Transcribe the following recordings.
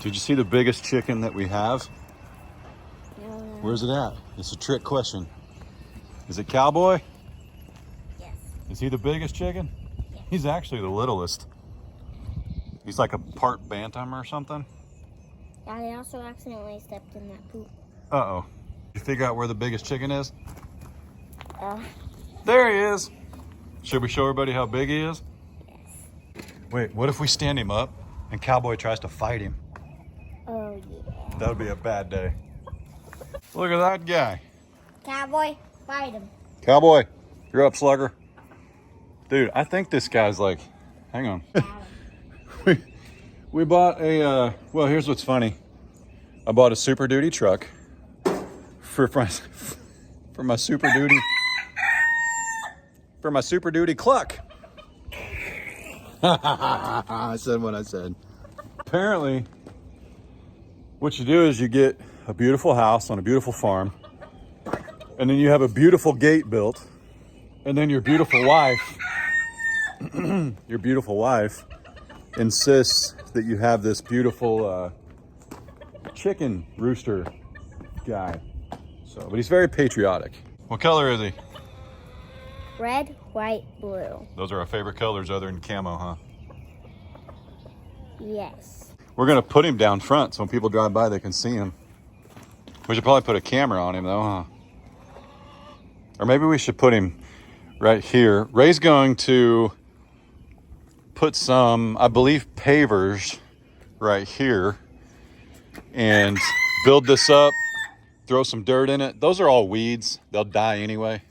Did you see the biggest chicken that we have? No. Where's it at? It's a trick question. Is it Cowboy? Yes. Is he the biggest chicken? Yes. He's actually the littlest. He's like a part bantam or something. I also accidentally stepped in that poop. Uh-oh. You figure out where the biggest chicken is? Uh, There he is. Should we show everybody how big he is? yes. Wait, what if we stand him up and Cowboy tries to fight him? Oh, yeah. That would be a bad day. Look at that guy. Cowboy, fight him. Cowboy, you're up, slugger. Dude, I think this guy's like, hang on. we bought a, well, here's what's funny. I bought a Super Duty truck for my Super Duty, for my Super Duty cluck. I said what I said. Apparently, what you do is you get a beautiful house on a beautiful farm, and then you have a beautiful gate built, and then your beautiful wife, insists that you have this beautiful chicken rooster guy. So, but he's very patriotic. What color is he? Red, white, blue. Those are our favorite colors other than camo, huh? Yes. We're gonna put him down front so when people drive by they can see him. We should probably put a camera on him though, huh? Or maybe we should put him right here. Ray's going to put some, I believe, pavers right here and build this up, throw some dirt in it. Those are all weeds. They'll die anyway.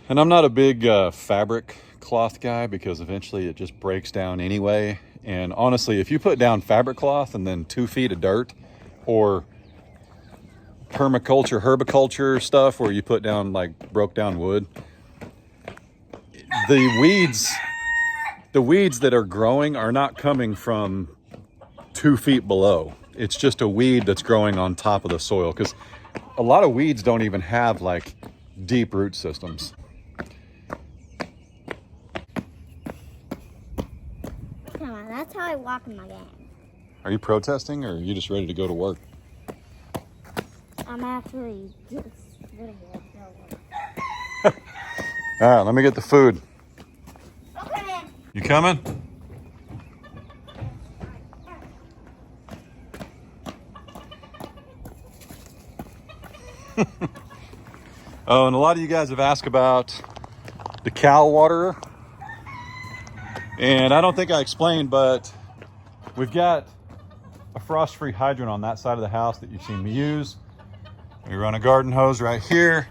And I'm not a big fabric cloth guy because eventually it just breaks down anyway. And honestly, if you put down fabric cloth and then 2 feet of dirt, or permaculture, herbiculture stuff where you put down like broke down wood, the weeds that are growing are not coming from 2 feet below. It's just a weed that's growing on top of the soil, because a lot of weeds don't even have like deep root systems. Come on, that's how I walk in my game. Are you protesting or are you just ready to go to work? I'm actually just gonna go. All right, let me get the food. Okay. You coming? Oh, and a lot of you guys have asked about the cow waterer. And I don't think I explained, but we've got a frost-free hydrant on that side of the house that you've seen me use. We run a garden hose right here.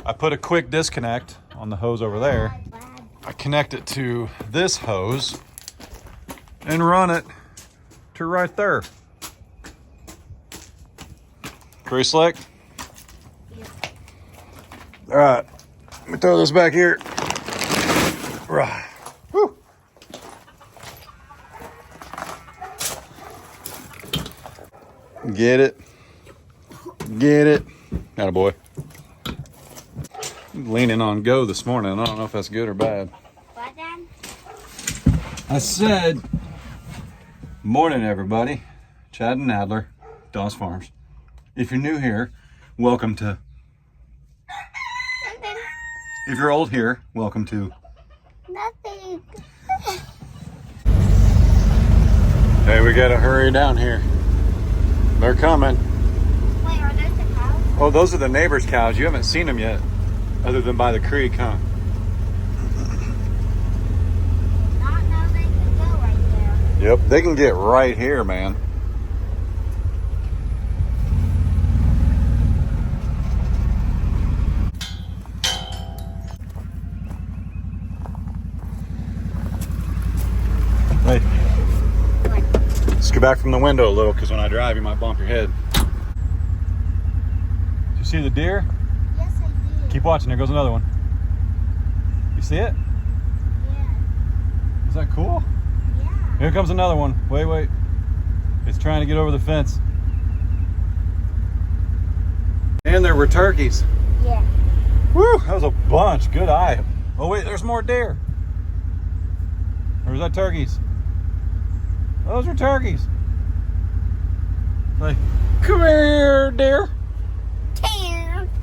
I put a quick disconnect on the hose over there. I connect it to this hose and run it to right there. Pretty slick? All right, let me throw this back here. Right. Whew. Get it. Get it. Attaboy. I'm leaning on go this morning. I don't know if that's good or bad. What, Dad? I said, morning everybody. Chad and Adler, Dawes Farms. If you're new here, welcome to. Nothing. If you're old here, welcome to. Nothing. Hey, we gotta hurry down here. They're coming. Wait, are those the cows? Oh, those are the neighbor's cows. You haven't seen them yet, other than by the creek, huh? Not know they can go right there. Yep, they can get right here, man. Hey, scoot back from the window a little, because when I drive, you might bump your head. Did you see the deer? Yes, I did. Keep watching, there goes another one. You see it? Yeah. Is that cool? Yeah. Here comes another one. Wait. It's trying to get over the fence. And there were turkeys. Yeah. Woo, that was a bunch. Good eye. Oh wait, there's more deer. Or is that turkeys? Those are turkeys. Like, come here, dear.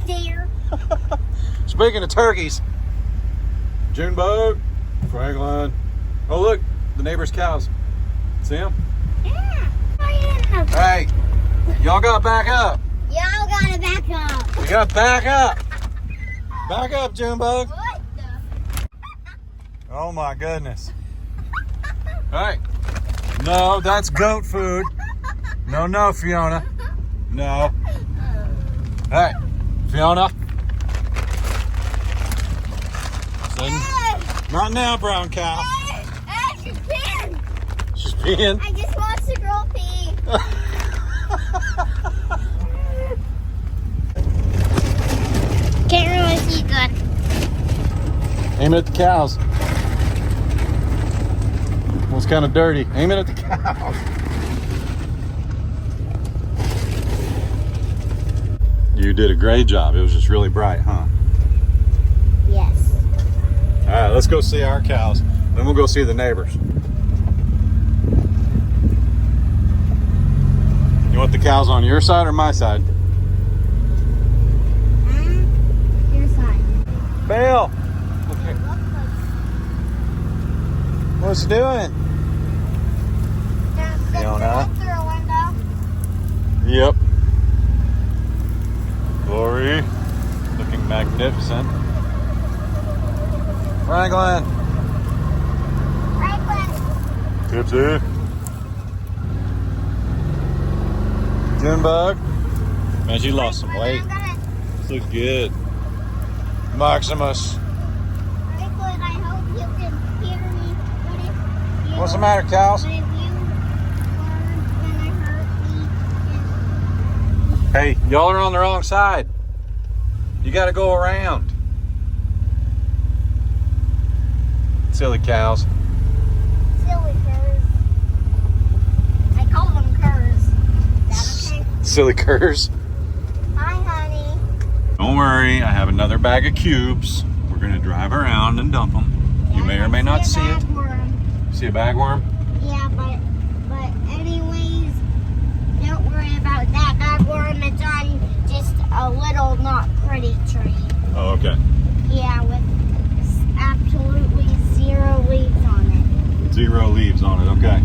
Dear. Speaking of turkeys, Junebug, Franklin. Oh, look, the neighbor's cows. See them? Yeah. Hey, y'all got to back up. Y'all gotta back up. You got to back up. Back up, Junebug. What the? Oh my goodness. Hey, no, that's goat food. No, Fiona. No. Hey, Fiona. Not now, brown cow. Hey, she's peeing. She's peeing. I just watched the girl pee. Can't really see good. Aim it at the cows. Well, it's kind of dirty. Aim it at the cows. You did a great job. It was just really bright, huh? Yes. All right, let's go see our cows. Then we'll go see the neighbors. You want the cows on your side or my side? Your side. Bill! What's he doing? Fiona? Through a window. Yep. Glory. Looking magnificent. Franklin! Tipsy. Junebug. Man, she lost some weight. This looks good. Maximus. Franklin, I hope you can hear me. What's the matter, cows? But if you gonna hurt me. Hey, y'all are on the wrong side. You gotta go around. Silly cows. Silly curs. I call them curs. Is that okay? Silly curs. Hi, honey. Don't worry, I have another bag of cubes. We're gonna drive around and dump them. You may or may not see it. See a bagworm? Yeah, but anyways, don't worry about that bagworm. It's on just a little not pretty tree. Oh, okay. Yeah, with absolutely 0 leaves on it. 0 leaves on it, okay.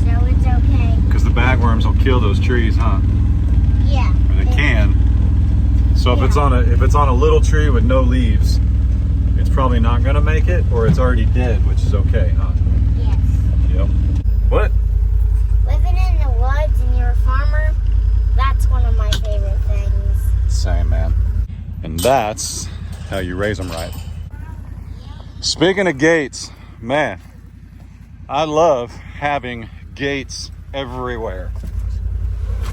So it's okay. Because the bagworms will kill those trees, huh? Yeah. Or they can. So if it's on a little tree with no leaves, it's probably not gonna make it, or it's already dead, which is okay, huh? Yes. Yep. What? Living in the woods and you're a farmer, that's one of my favorite things. Same, man. And that's how you raise them right. Speaking of gates, man, I love having gates everywhere.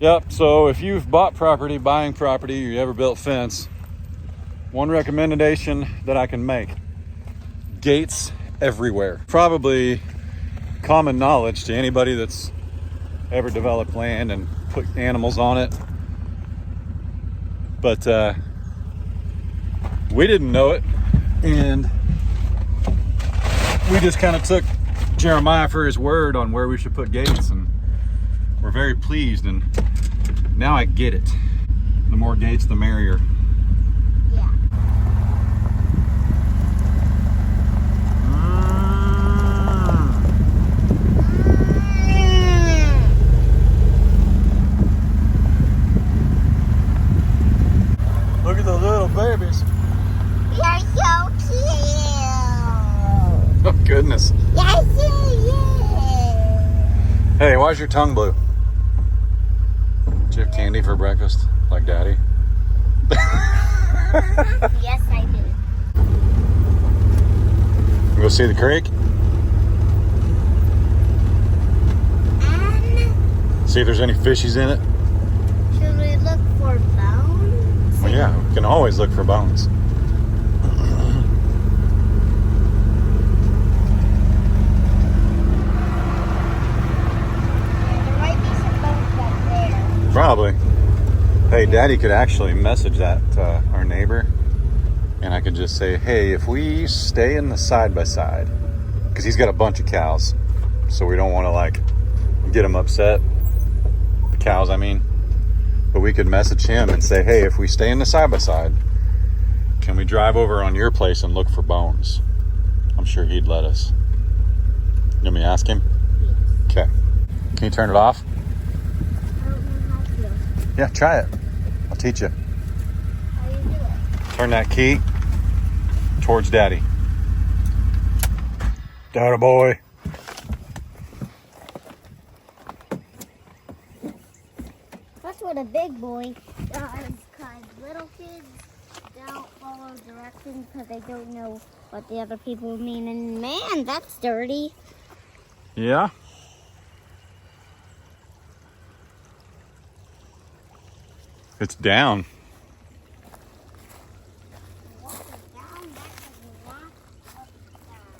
Yep, so if you've bought property, buying property, or you ever built fence, one recommendation that I can make: gates everywhere. Probably common knowledge to anybody that's ever developed land and put animals on it. But we didn't know it, and we just kind of took Jeremiah for his word on where we should put gates, and we're very pleased, and now I get it. The more gates, the merrier. Yeah. Look at the little babies. You're so cute. Oh, goodness. Yes, yes. Hey, why's your tongue blue? Did you have candy for breakfast, like Daddy? Yes, I do. Go see the creek? See if there's any fishies in it? Should we look for bones? Well, yeah, we can always look for bones. There might be some bones back there. Probably. Hey, Daddy could actually message that to our neighbor, and I could just say, hey, if we stay in the side-by-side, because he's got a bunch of cows, so we don't want to, like, get him upset. cows, I mean. But we could message him and say, hey, if we stay in the side-by-side, can we drive over on your place and look for bones? I'm sure he'd let us. You want me to ask him? Yes. Okay. Can you turn it off? I don't know how to. Yeah, try it. I'll teach you. How do you do it? Turn that key towards Daddy. Daddy boy. That's what a big boy does, because little kids don't follow directions because they don't know what the other people mean. And man, that's dirty. Yeah? It's down. Water down, that does not look down.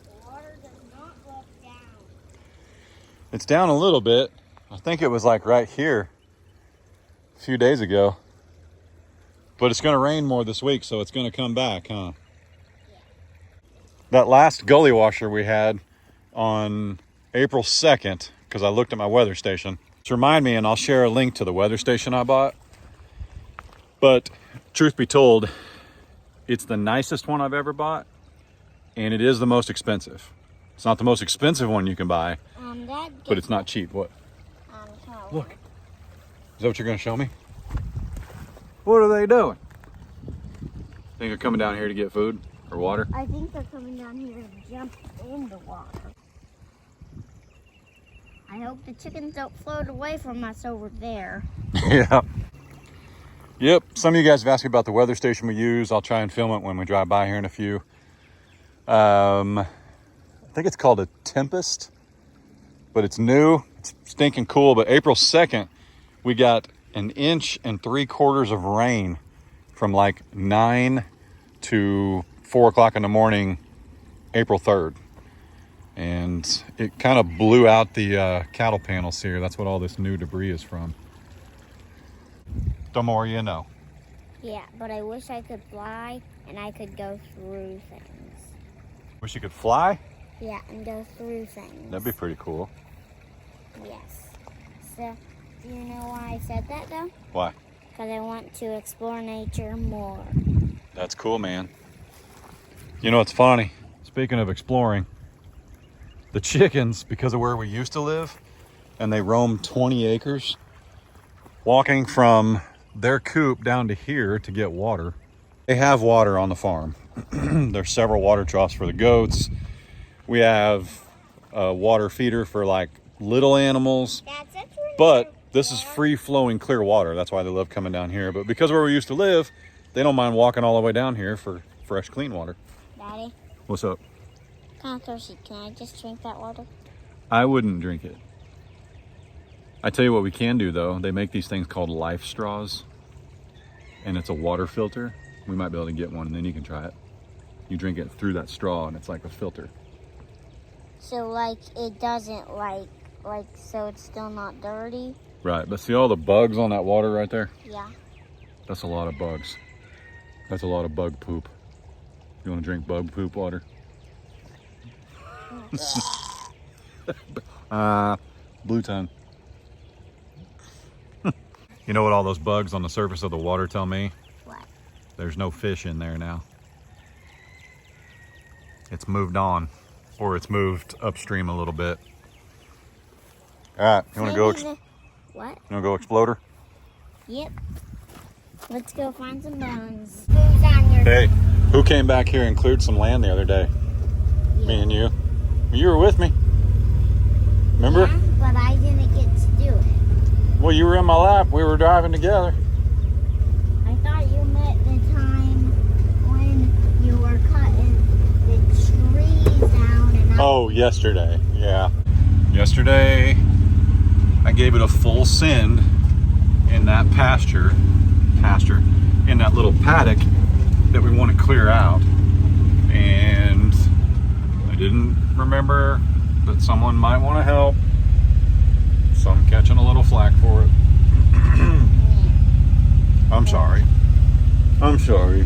The water does not look down. It's down a little bit. I think it was like right here a few days ago. But it's going to rain more this week, so it's going to come back, huh? Yeah. That last gully washer we had on April 2nd, because I looked at my weather station. To remind me, and I'll share a link to the weather station I bought. But truth be told, it's the nicest one I've ever bought, and it is the most expensive. It's not the most expensive one you can buy, but it's not cheap. What? Look. Is that what you're going to show me? What are they doing? Think they're coming down here to get food or water? I think they're coming down here to jump in the water. I hope the chickens don't float away from us over there. Yeah. Yep. Some of you guys have asked me about the weather station we use. I'll try and film it when we drive by here in a few. I think it's called a Tempest, but it's new. It's stinking cool. But April 2nd, we got 1 3/4 inches of rain from like 9 to 4 o'clock in the morning, April 3rd. And it kind of blew out the cattle panels here. That's what all this new debris is from. The more you know. Yeah, but I wish I could fly and I could go through things. Wish you could fly? Yeah, and go through things. That'd be pretty cool. Yes. So, do you know why I said that though? Why? Because I want to explore nature more. That's cool, man. You know, it's funny. Speaking of exploring, the chickens, because of where we used to live, and they roam 20 acres, walking from their coop down to here to get water. They have water on the farm. There's several water troughs for the goats. We have a water feeder for like little animals. But this is free flowing clear water. That's why they love coming down here. But because of where we used to live, they don't mind walking all the way down here for fresh, clean water. Daddy? What's up? Kind of thirsty. Can I just drink that water? I wouldn't drink it. I tell you what we can do though. They make these things called life straws. And it's a water filter. We might be able to get one and then you can try it. You drink it through that straw and it's like a filter. So like it doesn't like so it's still not dirty? Right, but see all the bugs on that water right there? Yeah. That's a lot of bugs. That's a lot of bug poop. You want to drink bug poop water? Blue tongue. You know what all those bugs on the surface of the water tell me? What? There's no fish in there now. It's moved on, or it's moved upstream a little bit. All right, you want to go? What? You want to go explode her? Yep. Let's go find some bones. Who's on your? Hey, who came back here and cleared some land the other day? Yeah. Me and you. You were with me. Remember? Yeah, but I didn't get to do it. Well, you were in my lap. We were driving together. I thought you meant the time when you were cutting the trees down and Oh, yesterday. Yeah. Yesterday, I gave it a full send in that pasture, in that little paddock that we want to clear out. And I didn't remember that someone might want to help. So I'm catching a little flack for it. I'm sorry. I'm sorry.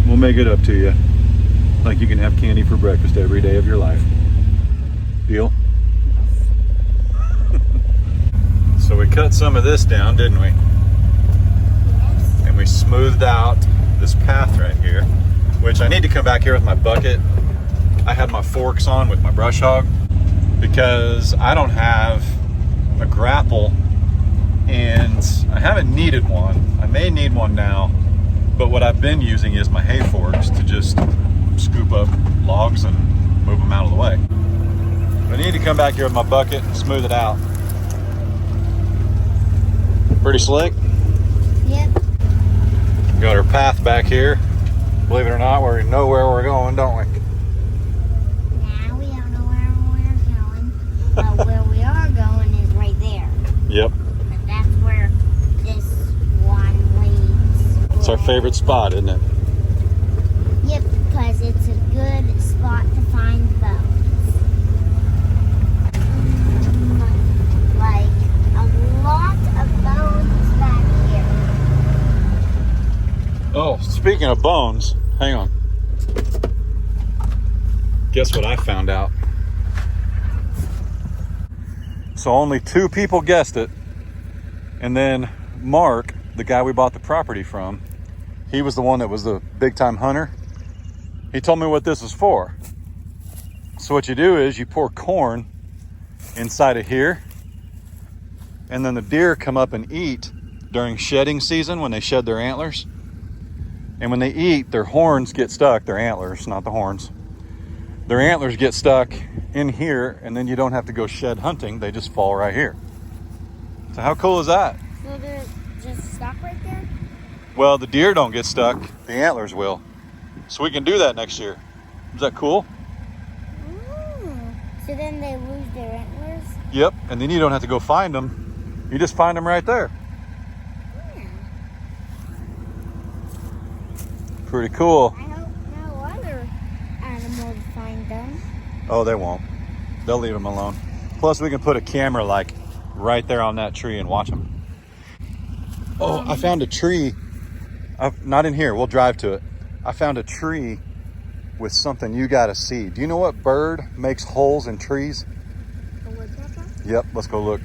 We'll make it up to you. Like you can have candy for breakfast every day of your life. Deal? cut some of this down, didn't we? Yes. And we smoothed out this path right here, which I need to come back here with my bucket. I had my forks on with my brush hog because I don't have a grapple and I haven't needed one. I may need one now, but what I've been using is my hay forks to just scoop up logs and move them out of the way. I need to come back here with my bucket and smooth it out. Pretty slick. Yep. Got our path back here. Believe it or not, we know where we're going, don't we? Now we don't know where we're going, but where we are going is right there. Yep. But that's where this one leads. It's our favorite spot, isn't it? Yep, because it's a good spot to find bones. Like a lot of bones back here. Oh, speaking of bones, hang on. Guess what I found out? So only 2 people guessed it. And then Mark, the guy we bought the property from, he was the one that was the big time hunter. He told me what this was for. So what you do is you pour corn inside of here, and then the deer come up and eat during shedding season when they shed their antlers. And when they eat, their horns get stuck, their antlers, not the horns. Their antlers get stuck in here, and then you don't have to go shed hunting. They just fall right here. So how cool is that? So they're just stuck right there? Well, the deer don't get stuck. The antlers will. So we can do that next year. Is that cool? So then they lose their antlers? Yep. And then you don't have to go find them. You just find them right there. Pretty cool. I hope no other animals find them. Oh, they won't. They'll leave them alone. Plus, we can put a camera like right there on that tree and watch them. Oh, I found a tree. Not in here. We'll drive to it. I found a tree with something you got to see. Do you know what bird makes holes in trees? A woodpecker? Yep. Let's go look.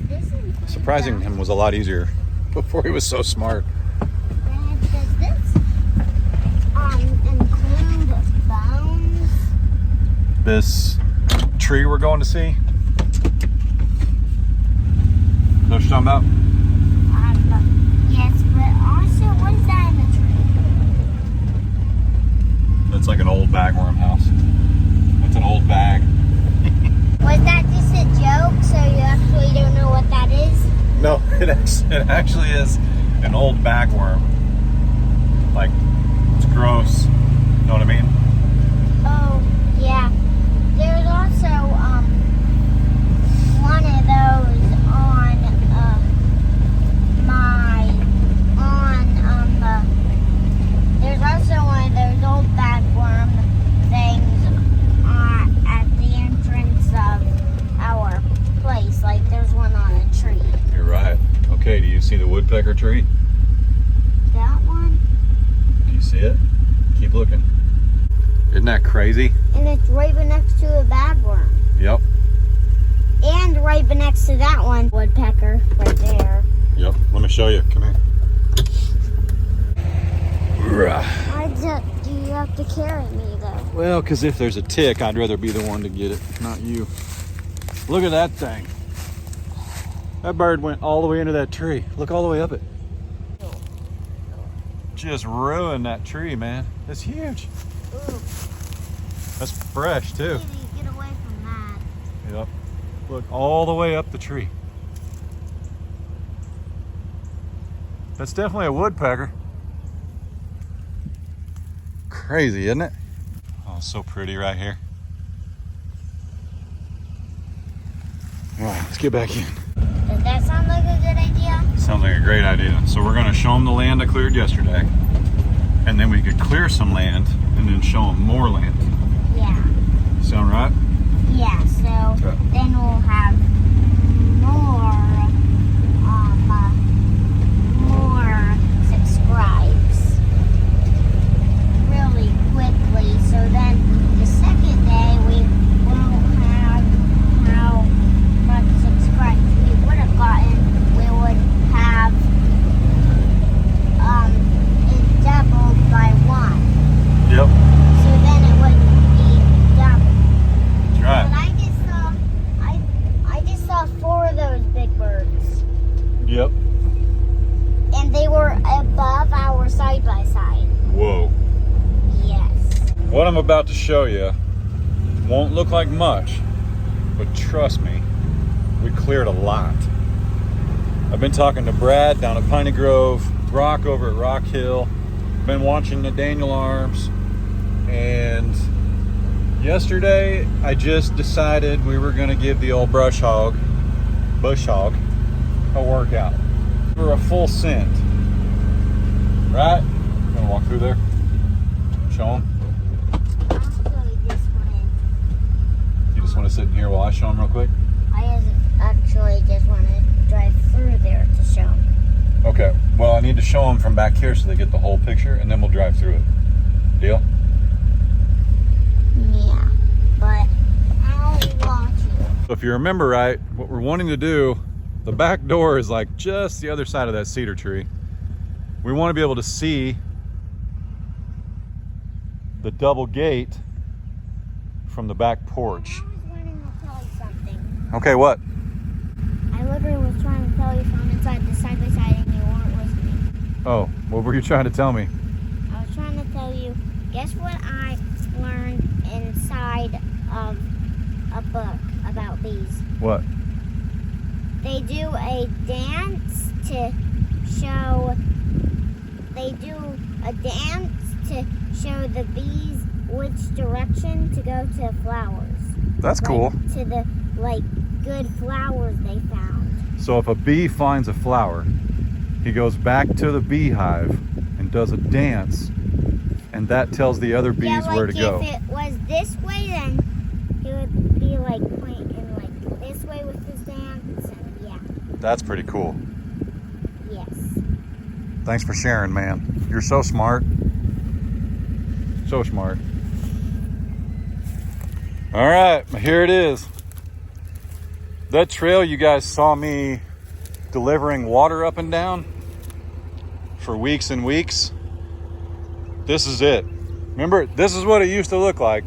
This includes Surprising him was a lot easier before he was so smart. Dad, does this include bones? This tree we're going to see. Know what you're talking about? Yes, but also, what is that in the tree? That's like an old bagworm house. That's an old bag. Was that just a joke, so you actually don't know what that is? No, it actually is an old bagworm. Like, it's gross. Know what I mean? Oh, yeah. There's also one of those there's also one of those old bagworm things at the entrance of our place. Like there's one on a tree. You're right. Okay, do you see the woodpecker tree? That one? Do you see it? Keep looking. Isn't that crazy? And it's right next to a bagworm. Yep. And right next to that one, woodpecker, right there. Yep. Let me show you. Come here. Why do you have to carry me, though? Well, because if there's a tick, I'd rather be the one to get it, not you. Look at that thing. That bird went all the way into that tree. Look all the way up it. Just ruined that tree, man. It's huge. Ooh, That's fresh, too. get away from that. Yep. Look all the way up the tree. That's definitely a woodpecker. Crazy, isn't it? Oh, so pretty right here. All right, let's get back in. Does that sound like a good idea? Sounds like a great idea. So we're gonna show them the land I cleared yesterday. And then we could clear some land and then show them more land. Yeah. Sound right? Yeah, so Okay. then we'll have more subscribes really quickly. So then the second day we won't have how much subscribes we would have gotten What I'm about to show you won't look like much, but trust me, we cleared a lot. I've been talking to Brad down at Piney Grove, Brock over at Rock Hill, been watching the Daniel arms, and yesterday I just decided we were gonna give the old bush hog a workout. For a full scent, right? You wanna walk through there? Show them? You just wanna sit in here while I show them real quick? I actually just want to drive through there to show them. Okay, well I need to show them from back here so they get the whole picture, and then we'll drive through it. Deal? Yeah, but I only want you. So if you remember right, what we're wanting to do, the back door is like just the other side of that cedar tree. We want to be able to see the double gate from the back porch. I was wanting to tell you something. Okay, what? I literally was trying to tell you from inside the side by side and you weren't listening. Oh, what were you trying to tell me? I was trying to tell you, guess what I learned inside of a book about bees? What? They do a dance to show the bees which direction to go to flowers. That's cool. To the good flowers they found. So if a bee finds a flower, he goes back to the beehive and does a dance, and that tells the other bees where to go. If it was this way, then he would be pointing this way with his dance, and yeah. That's pretty cool. Yes. Thanks for sharing, man. You're so smart. So smart. All right, here it is. That trail you guys saw me delivering water up and down for weeks and weeks. This is it. Remember, this is what it used to look like.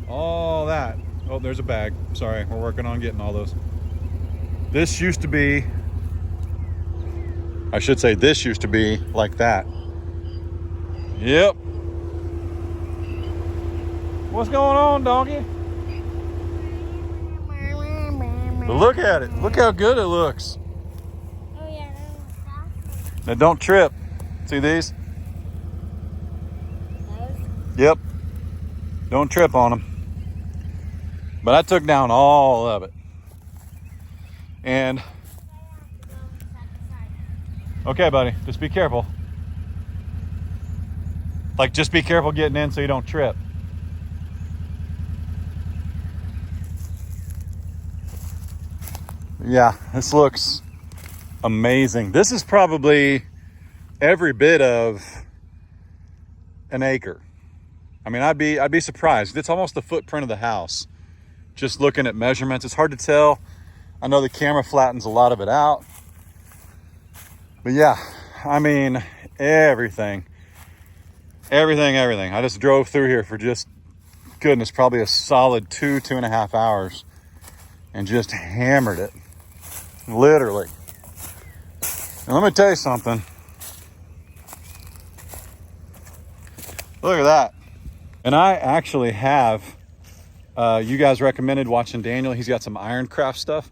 All that. Oh, there's a bag. Sorry, we're working on getting all those. This used to be, I should say this used to be like that. Yep. What's going on, doggy? But look at it. Look how good it looks. Oh yeah, that was awesome. Now don't trip. See these? Those? Yep. Don't trip on them. But I took down all of it. And okay, buddy, just be careful. Just be careful getting in so you don't trip. Yeah, this looks amazing. This is probably every bit of an acre. I mean, I'd be surprised. It's almost the footprint of the house. Just looking at measurements, it's hard to tell. I know the camera flattens a lot of it out. But yeah, I mean, everything. I just drove through here for just, goodness, probably a solid 2.5 hours and just hammered it. Literally. And let me tell you something. Look at that. And I actually have, you guys recommended watching Daniel. He's got some Ironcraft stuff.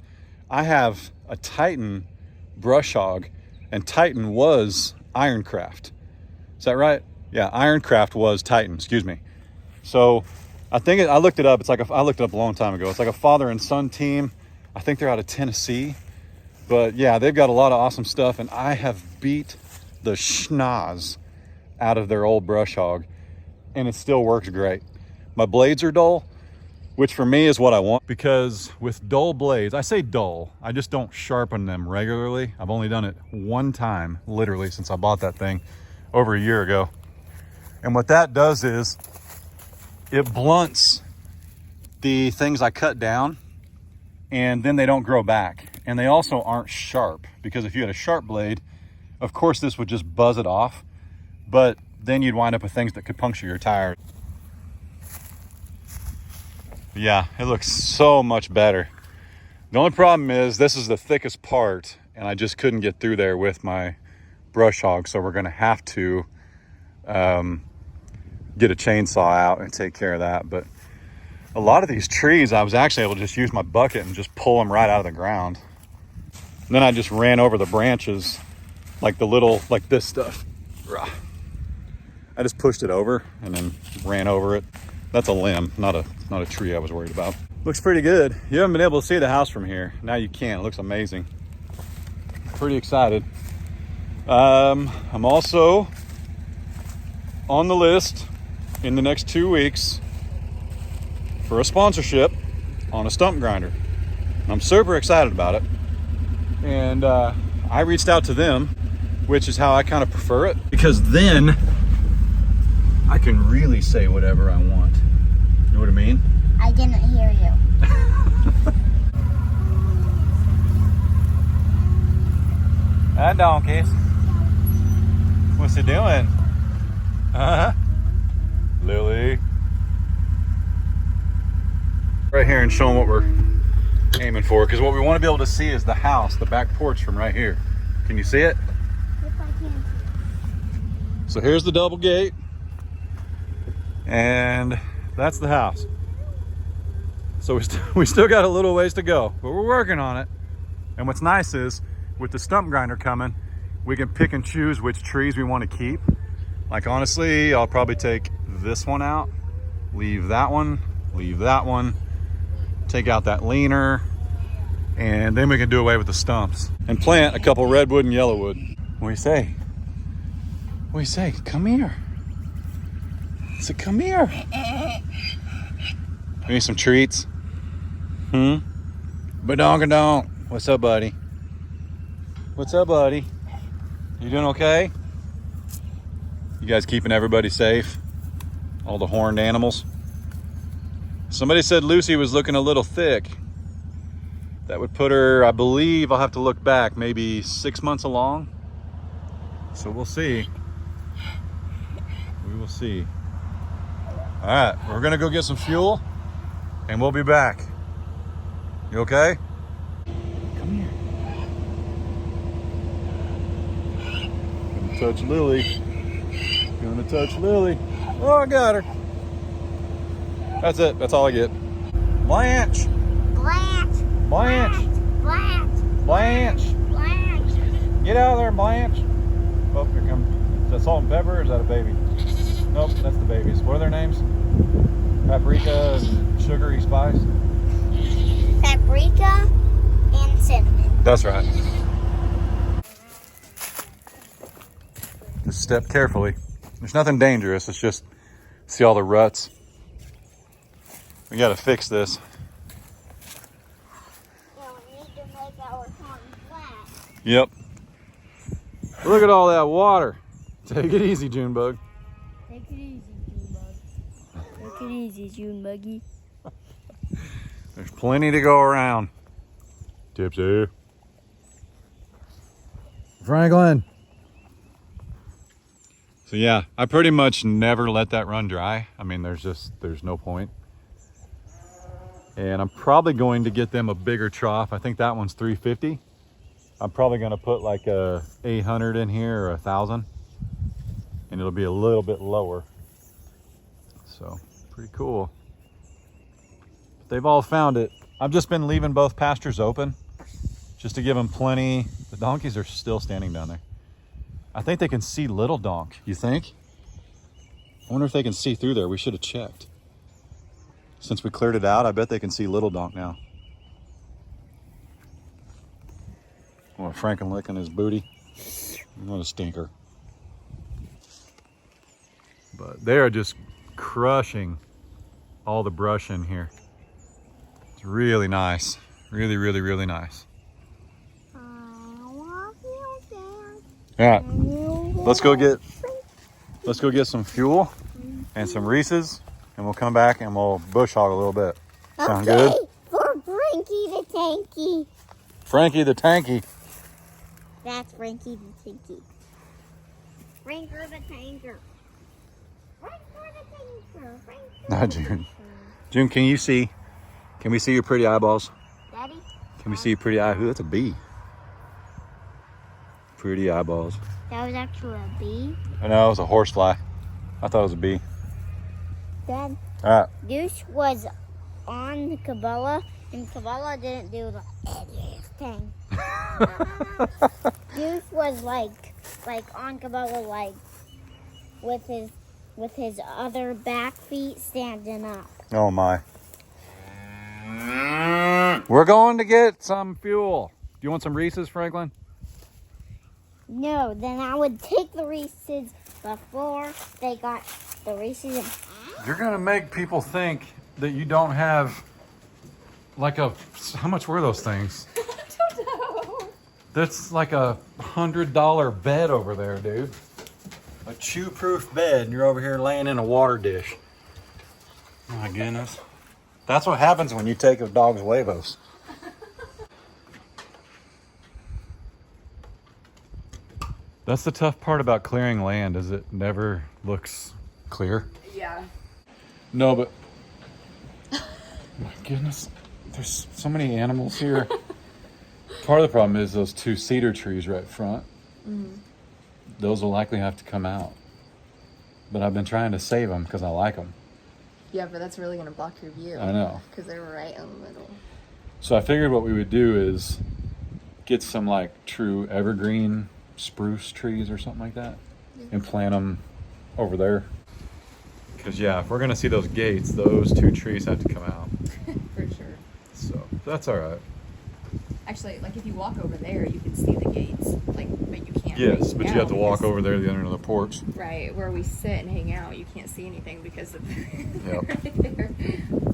I have a Titan brush hog, and Titan was Ironcraft. Is that right? Yeah, Ironcraft was Titan, excuse me. So I looked it up. I looked it up a long time ago. It's like a father and son team. I think they're out of Tennessee. But yeah, they've got a lot of awesome stuff, and I have beat the schnoz out of their old brush hog, and it still works great. My blades are dull, which for me is what I want, because with dull blades, I say dull, I just don't sharpen them regularly. I've only done it one time, literally, since I bought that thing over a year ago. And what that does is it blunts the things I cut down, and then they don't grow back. And they also aren't sharp, because if you had a sharp blade, of course this would just buzz it off, but then you'd wind up with things that could puncture your tire. Yeah, it looks so much better. The only problem is this is the thickest part, and I just couldn't get through there with my brush hog, so we're gonna have to get a chainsaw out and take care of that. But a lot of these trees, I was actually able to just use my bucket and just pull them right out of the ground. And then I just ran over the branches, like the little, like this stuff. I just pushed it over and then ran over it. That's a limb, not a tree I was worried about. Looks pretty good. You haven't been able to see the house from here. Now you can. It looks amazing. Pretty excited. I'm also on the list in the next 2 weeks for a sponsorship on a stump grinder. I'm super excited about it. And I reached out to them, which is how I kind of prefer it, because then I can really say whatever I want. You know what I mean? I didn't hear you. Hi, donkeys. What's it doing? Lily. Right here and show them what we're aiming for, because what we want to be able to see is the house, the back porch from right here. Can you see it? If I can. So here's the double gate, and that's the house. So we still got a little ways to go, but we're working on it. And what's nice is, with the stump grinder coming, we can pick and choose which trees we want to keep. Like honestly, I'll probably take this one out, leave that one, take out that leaner, and then we can do away with the stumps and plant a couple redwood and yellowwood. What do you say? What do you say? Come here. I said, come here. We need some treats. Badongadonk. What's up, buddy? What's up, buddy? You doing okay? You guys keeping everybody safe? All the horned animals? Somebody said Lucy was looking a little thick. That would put her, I believe, I'll have to look back, maybe 6 months along. So we'll see. We will see. All right, we're gonna go get some fuel and we'll be back. You okay? Come here. Gonna touch Lily. Gonna touch Lily. Oh, I got her. That's it. That's all I get. Blanche. Blanche. Blanche. Blanche. Blanche. Blanche. Get out of there, Blanche. Oh, here comes. Is that salt and pepper or is that a baby? Nope, that's the babies. What are their names? Paprika and sugary spice? Paprika and cinnamon. That's right. Just step carefully. There's nothing dangerous. It's just, see all the ruts. We gotta fix this. Yeah, we need to make our pond flat. Yep. Look at all that water. Take it easy, Junebug. Take it easy, Junebug. Take it easy, Junebuggy. There's plenty to go around. Tipsy. Franklin. So yeah, I pretty much never let that run dry. I mean, there's no point. And I'm probably going to get them a bigger trough. I think that one's 350. I'm probably gonna put like a 800 in here or 1,000. And it'll be a little bit lower. So, pretty cool. But they've all found it. I've just been leaving both pastures open just to give them plenty. The donkeys are still standing down there. I think they can see little donk. You think? I wonder if they can see through there. We should have checked. Since we cleared it out, I bet they can see little donk now. What, Franklin licking his booty? What a stinker. But they are just crushing all the brush in here. It's really nice. Really, really, really nice. Yeah. Let's go get some fuel and some Reese's, and we'll come back and we'll bush hog a little bit. Sound good? For Frankie the Tanky. Frankie the Tanky. That's Frankie the Tanky. Franker the Tanker. Not June. June, can you see? Can we see your pretty eyeballs? Daddy? Can we see your pretty eye? Ooh, that's a bee. Pretty eyeballs. That was actually a bee? I know, it was a horsefly. I thought it was a bee. Dad, All right. Deuce was on Cabela, and Cabela didn't do the thing. Deuce was like on Cabela, like with his other back feet standing up. Oh my. We're going to get some fuel. Do you want some Reese's, Franklin? No, then I would take the Reese's before they got the Reese's. You're going to make people think that you don't have like a, how much were those things? I don't know. That's like a $100 bed over there, dude. A chew-proof bed, and you're over here laying in a water dish. Oh my goodness. That's what happens when you take a dog's huevos. That's the tough part about clearing land, is it never looks clear. Yeah. No, but my goodness, there's so many animals here. Part of the problem is those 2 cedar trees right front. Mm-hmm. Those will likely have to come out. But I've been trying to save them because I like them. Yeah, but that's really going to block your view. I know. Because they're right in the middle. So I figured what we would do is get some like true evergreen spruce trees or something like that and plant them over there. Because yeah, if we're going to see those gates, those 2 trees have to come out. For sure. So that's all right. Actually, like if you walk over there, you can see the gates. Like, but you can't. Yes, right but you now have to walk because- over there to the end of the porch. Right, where we sit and hang out, you can't see anything because of Yep. right there.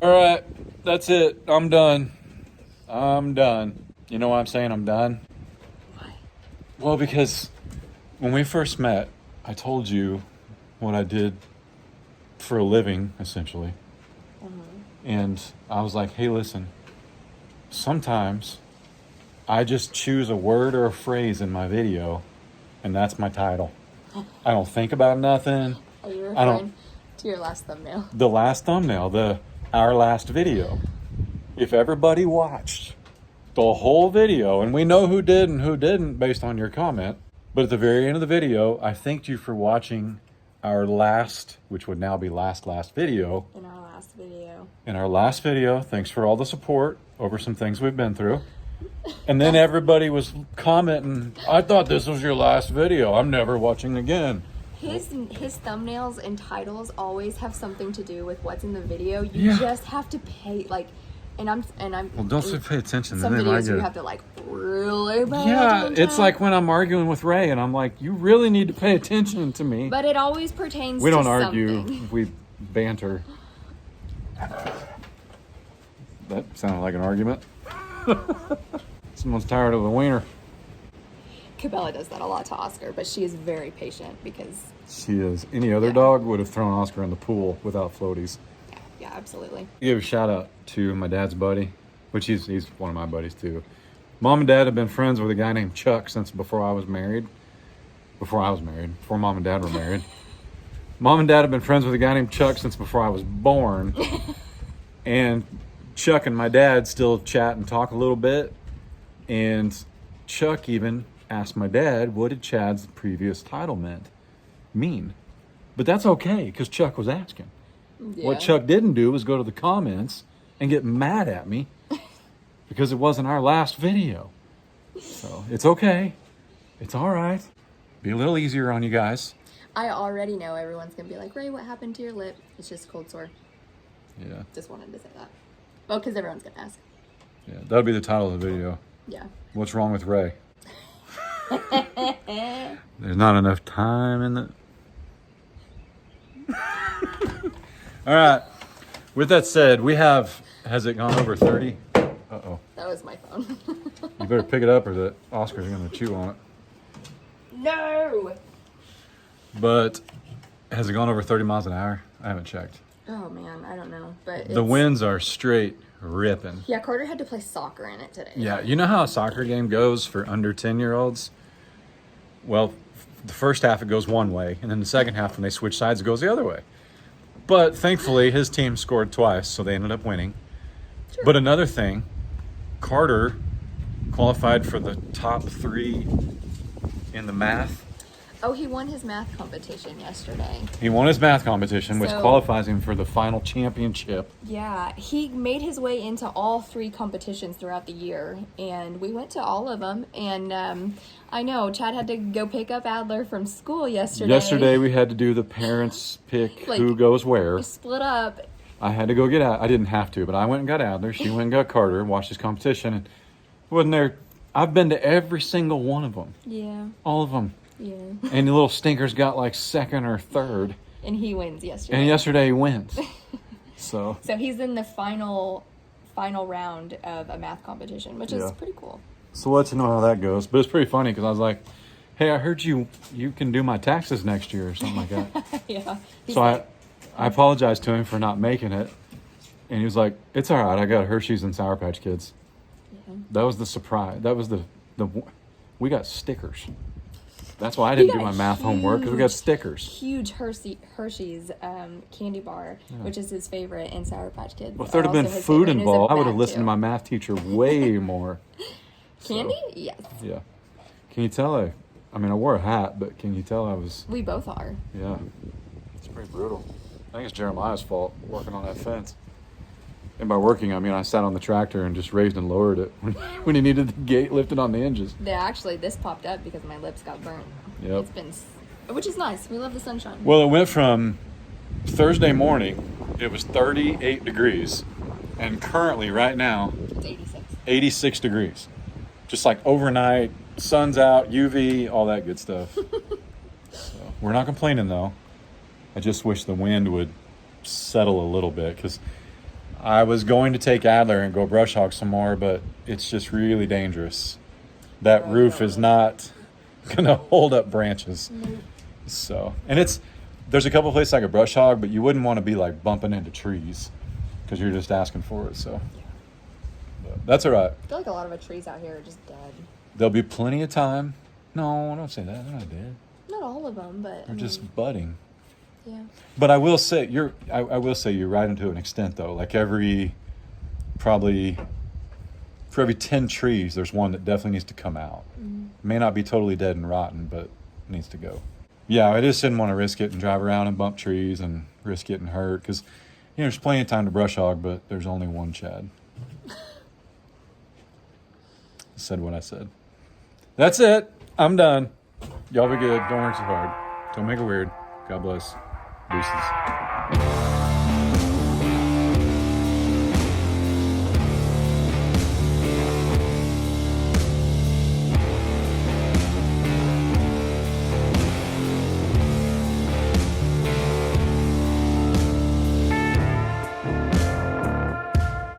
All right, that's it. I'm done. I'm done. You know why I'm saying I'm done? Why? Well, because when we first met, I told you what I did for a living, essentially. And I was like, hey, listen, sometimes I just choose a word or a phrase in my video, and that's my title. I don't think about nothing. Are you I don't- referring to your last thumbnail? The last thumbnail, our last video. If everybody watched the whole video, and we know who did and who didn't based on your comment, but at the very end of the video, I thanked you for watching our last, which would now be last video. In our last video. In our last video, thanks for all the support over some things we've been through. And then everybody was commenting, I thought this was your last video. I'm never watching again. His thumbnails and titles always have something to do with what's in the video. You just have to pay and I'm Well, don't say pay attention. some Then they might videos you get- have to like really pay Yeah, attention. it's like when I'm arguing with Ray and I'm like, you really need to pay attention to me. But it always pertains We to don't argue, something. we banter. That sounded like an argument. Someone's tired of the wiener. Cabela does that a lot to Oscar, but she is very patient because She is. Any other dog would have thrown Oscar in the pool without floaties. yeah, absolutely. Give a shout out to my dad's buddy, which he's one of my buddies too. Mom and Dad have been friends with a guy named Chuck since before I was married. Before Mom and Dad were married. Mom and Dad have been friends with a guy named Chuck since before I was born. And Chuck and my dad still chat and talk a little bit. And Chuck even asked my dad, what did Chad's previous title mean? But that's okay, because Chuck was asking. Yeah. What Chuck didn't do was go to the comments and get mad at me because it wasn't our last video. So it's okay. It's all right. Be a little easier on you guys. I already know everyone's gonna be like, Ray, what happened to your lip? It's just a cold sore. Yeah. Just wanted to say that. Well, because everyone's gonna ask. Yeah. That'll be the title of the video. Yeah. What's wrong with Ray? There's not enough time in the... All right. With that said, has it gone over 30? Uh-oh. That was my phone. You better pick it up or the Oscar's going to chew on it. No! But has it gone over 30 miles an hour? I haven't checked. Oh man, I don't know. But The winds are straight ripping. Yeah, Carter had to play soccer in it today. Yeah, you know how a soccer game goes for under 10-year-olds? Well, the first half it goes one way, and then the second half when they switch sides it goes the other way. But thankfully his team scored twice, so they ended up winning. Sure. But another thing, Carter qualified for the top 3 in the math. Oh, he won his math competition yesterday. He won his math competition, which So- qualifies him for the final championship. Yeah, he made his way into all 3 competitions throughout the year, and we went to all of them. And I know Chad had to go pick up Adler from school yesterday. Yesterday we had to do the parents pick Like, who goes where. We split up. I had to go get Adler. I didn't have to, but I went and got Adler. She went and got Carter, watched his competition, and wasn't there. I've been to every single one of them. Yeah, All of them. yeah. And the little stinker's got like 2nd or 3rd. And he wins yesterday. And yesterday he wins. So he's in the final round of a math competition, which is pretty cool. So we'll let you know how that goes. But it's pretty funny because I was like, hey, I heard you can do my taxes next year or something like that. Yeah. So I apologized to him for not making it. And he was like, it's all right. I got Hershey's and Sour Patch Kids. Yeah. That was the surprise. That was the we got stickers. That's why I didn't do my math homework, because we got stickers. Huge Hershey's candy bar, which is his favorite, and Sour Patch Kids. Well, if there'd have been food involved, I would have listened to my math teacher way more. Candy? Yes. Yeah. Can you tell I mean, I wore a hat, but can you tell I was... We both are. Yeah. It's pretty brutal. I think it's Jeremiah's fault, working on that fence. And by working, I mean I sat on the tractor and just raised and lowered it when he needed the gate lifted on the hinges. Yeah, actually, this popped up because my lips got burnt. Yep. It's been... Which is nice. We love the sunshine. Well, it went from Thursday morning, it was 38 degrees, and currently, right now, It's 86. 86 degrees. Just like overnight, sun's out, UV, all that good stuff. So, we're not complaining, though. I just wish the wind would settle a little bit, because I was going to take Adler and go brush hog some more, but it's just really dangerous. That roof is not going to hold up branches. Nope. So, and there's a couple places I could brush hog, but you wouldn't want to be like bumping into trees because you're just asking for it. So, but that's all right. I feel like a lot of the trees out here are just dead. There'll be plenty of time. No, don't say that. They're not dead. Not all of them, but They're just budding. Yeah. But I will say I will say you're right to an extent though. Like probably for every 10 trees, there's one that definitely needs to come out. Mm-hmm. May not be totally dead and rotten, but needs to go. Yeah, I just didn't want to risk it and drive around and bump trees and risk getting hurt because there's plenty of time to brush hog, but there's only one Chad. I said what I said. That's it. I'm done. Y'all be good. Don't work so hard. Don't make it weird. God bless. Deuces.